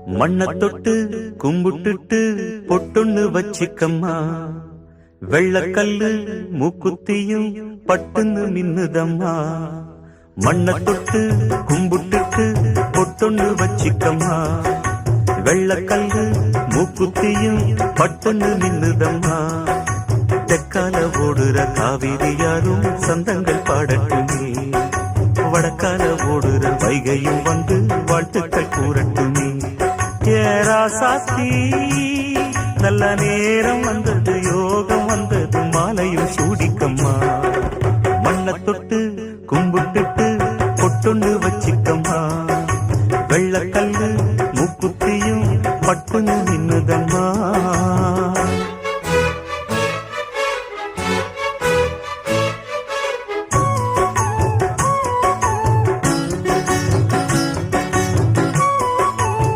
மண்ண தொட்டு கும்பிட்டுட்டு பொட்டொன்னு வச்சிக்கம்மா. வெள்ளக்கல்லு மூக்குத்தியும் பட்டுன்னு மின்னுதம்மா. மண்ண தொட்டு கும்பிட்டுட்டு பொட்டொன்னு வச்சிக்கம்மா. வெள்ளக்கல்லு மூக்குத்தியும் பட்டுன்னு மின்னுதம்மா. தெற்கால ஓடுற காவிரி யாரும் சந்தங்கள் பாடட்டுமே. வடக்கால ஓடுற வைகையும் வந்து வாழ்த்துக்கள் கூறட்டுமே. ஏராசாத்தி நல்ல நேரம் வந்தது, யோகம் வந்தது, மாலையும் சூடிக்கம்மா. மண்ண தொட்டு கும்பிட்டுட்டு பொட்டொன்னு வச்சிக்கம்மா. வெள்ளக்கல்லு மூக்குத்தியும் பட்டுன்னு